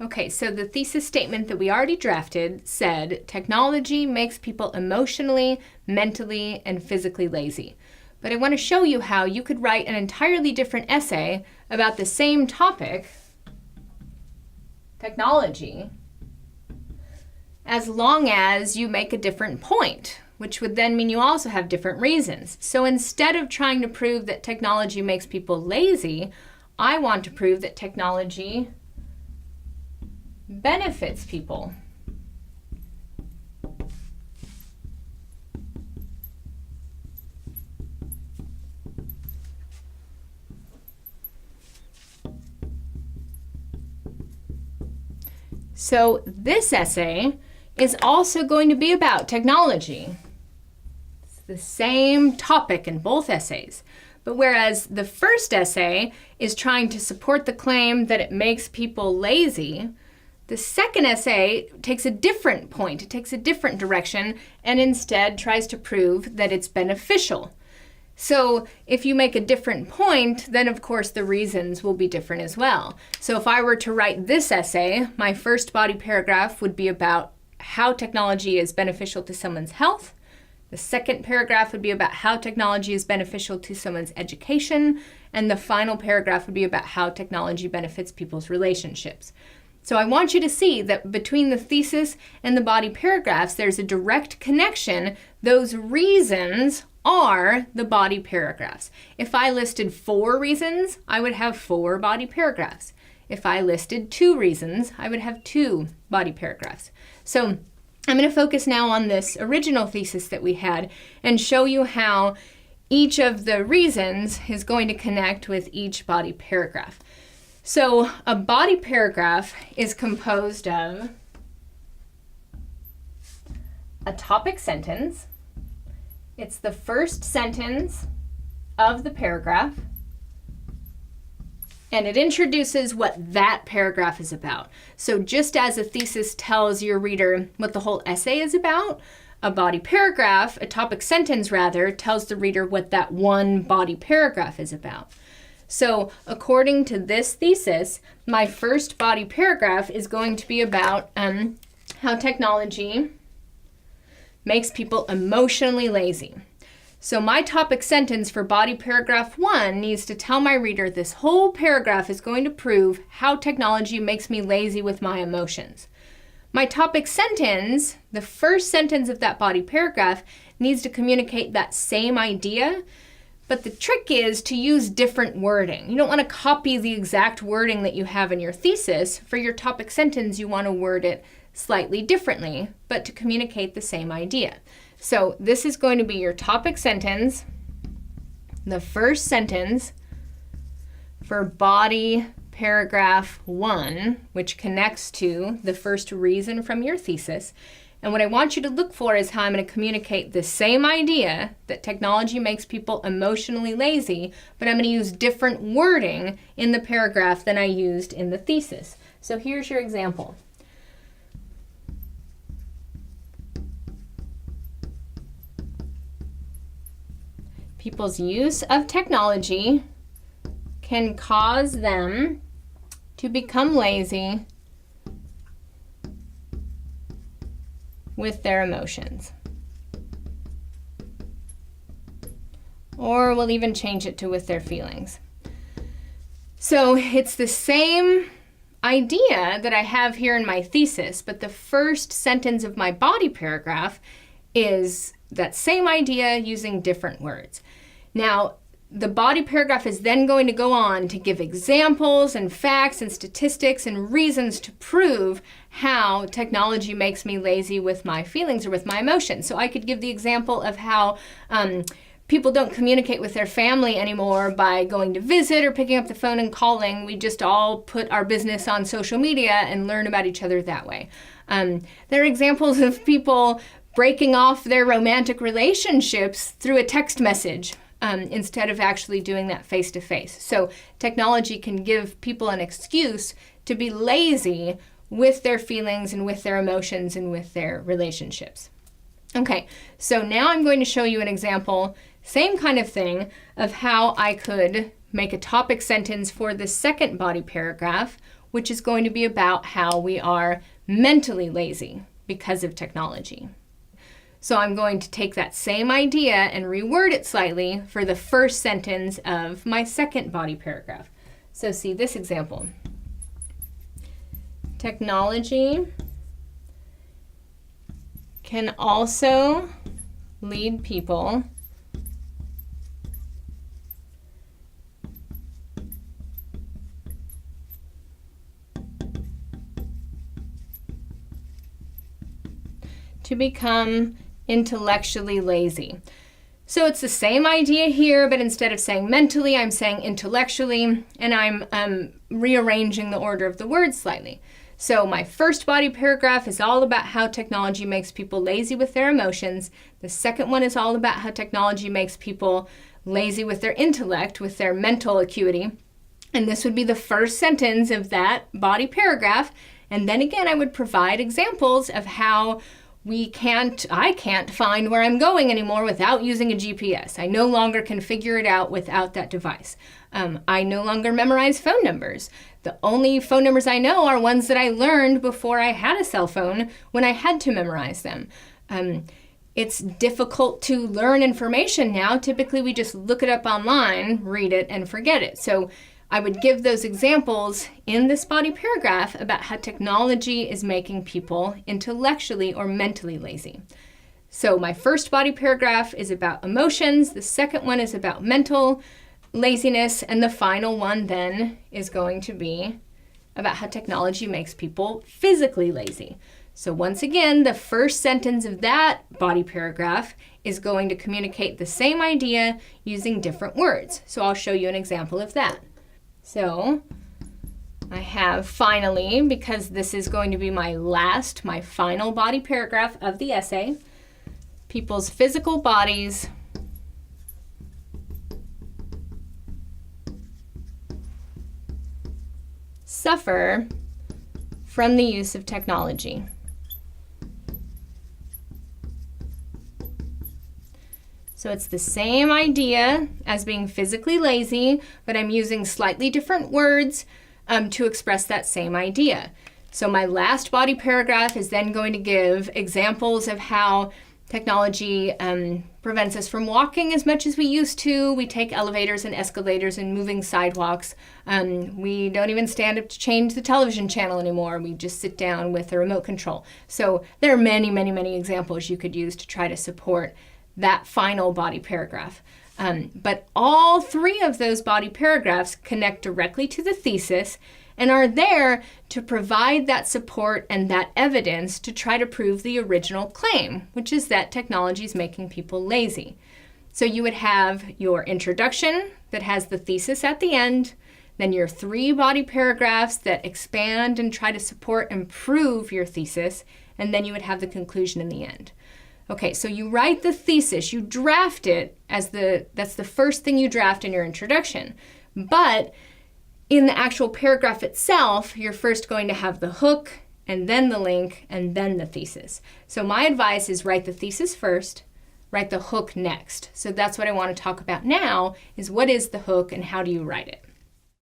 Okay, so the thesis statement that we already drafted said, technology makes people emotionally, mentally, and physically lazy. But I want to show you how you could write an entirely different essay about the same topic, technology, as long as you make a different point, which would then mean you also have different reasons. So instead of trying to prove that technology makes people lazy, I want to prove that technology benefits people. So this essay is also going to be about technology. It's the same topic in both essays. But whereas the first essay is trying to support the claim that it makes people lazy, the second essay takes a different point. It takes a different direction and instead tries to prove that it's beneficial. So if you make a different point, then of course the reasons will be different as well. So if I were to write this essay, my first body paragraph would be about how technology is beneficial to someone's health. The second paragraph would be about how technology is beneficial to someone's education. And the final paragraph would be about how technology benefits people's relationships. So I want you to see that between the thesis and the body paragraphs, there's a direct connection. Those reasons are the body paragraphs. If I listed 4 reasons, I would have 4 body paragraphs. If I listed 2 reasons, I would have 2 body paragraphs. So I'm going to focus now on this original thesis that we had and show you how each of the reasons is going to connect with each body paragraph. So a body paragraph is composed of a topic sentence. It's the first sentence of the paragraph, and it introduces what that paragraph is about. So just as a thesis tells your reader what the whole essay is about, a body paragraph, a topic sentence rather, tells the reader what that one body paragraph is about. So according to this thesis, my first body paragraph is going to be about how technology makes people emotionally lazy. So my topic sentence for body paragraph 1 needs to tell my reader this whole paragraph is going to prove how technology makes me lazy with my emotions. My topic sentence, the first sentence of that body paragraph, needs to communicate that same idea. But the trick is to use different wording. You don't want to copy the exact wording that you have in your thesis. For your topic sentence, you want to word it slightly differently, but to communicate the same idea. So this is going to be your topic sentence, the first sentence for body paragraph 1, which connects to the first reason from your thesis. And what I want you to look for is how I'm going to communicate the same idea that technology makes people emotionally lazy, but I'm going to use different wording in the paragraph than I used in the thesis. So here's your example. People's use of technology can cause them to become lazy with their emotions. Or we'll even change it to with their feelings. So it's the same idea that I have here in my thesis, but the first sentence of my body paragraph is that same idea using different words. Now, the body paragraph is then going to go on to give examples and facts and statistics and reasons to prove how technology makes me lazy with my feelings or with my emotions. So I could give the example of how people don't communicate with their family anymore by going to visit or picking up the phone and calling. We just all put our business on social media and learn about each other that way. There are examples of people breaking off their romantic relationships through a text message. Instead of actually doing that face-to-face. So technology can give people an excuse to be lazy with their feelings and with their emotions and with their relationships. Okay, so now I'm going to show you an example, same kind of thing, of how I could make a topic sentence for the second body paragraph which is going to be about how we are mentally lazy because of technology. So I'm going to take that same idea and reword it slightly for the first sentence of my second body paragraph. So see this example. Technology can also lead people to become intellectually lazy. So it's the same idea here, but instead of saying mentally, I'm saying intellectually, and I'm rearranging the order of the words slightly. So my first body paragraph is all about how technology makes people lazy with their emotions. The second one is all about how technology makes people lazy with their intellect, with their mental acuity. And this would be the first sentence of that body paragraph. And then again, I would provide examples of how I can't find where I'm going anymore without using a GPS. I no longer can figure it out without that device. I no longer memorize phone numbers. The only phone numbers I know are ones that I learned before I had a cell phone when I had to memorize them. It's difficult to learn information now. Typically, we just look it up online, read it, and forget it. So I would give those examples in this body paragraph about how technology is making people intellectually or mentally lazy. So my first body paragraph is about emotions, the second one is about mental laziness, and the final one then is going to be about how technology makes people physically lazy. So once again, the first sentence of that body paragraph is going to communicate the same idea using different words. So I'll show you an example of that. So I have finally, because this is going to be my final body paragraph of the essay, people's physical bodies suffer from the use of technology. So it's the same idea as being physically lazy, but I'm using slightly different words to express that same idea. So my last body paragraph is then going to give examples of how technology prevents us from walking as much as we used to. We take elevators and escalators and moving sidewalks. We don't even stand up to change the television channel anymore. We just sit down with a remote control. So there are many, many, many examples you could use to try to support that final body paragraph. But all three of those body paragraphs connect directly to the thesis and are there to provide that support and that evidence to try to prove the original claim, which is that technology is making people lazy. So you would have your introduction that has the thesis at the end, then your three body paragraphs that expand and try to support and prove your thesis, and then you would have the conclusion in the end. Okay, so you write the thesis, you draft it that's the first thing you draft in your introduction. But in the actual paragraph itself, you're first going to have the hook, and then the link, and then the thesis. So my advice is write the thesis first, write the hook next. So that's what I want to talk about now, is what is the hook and how do you write it?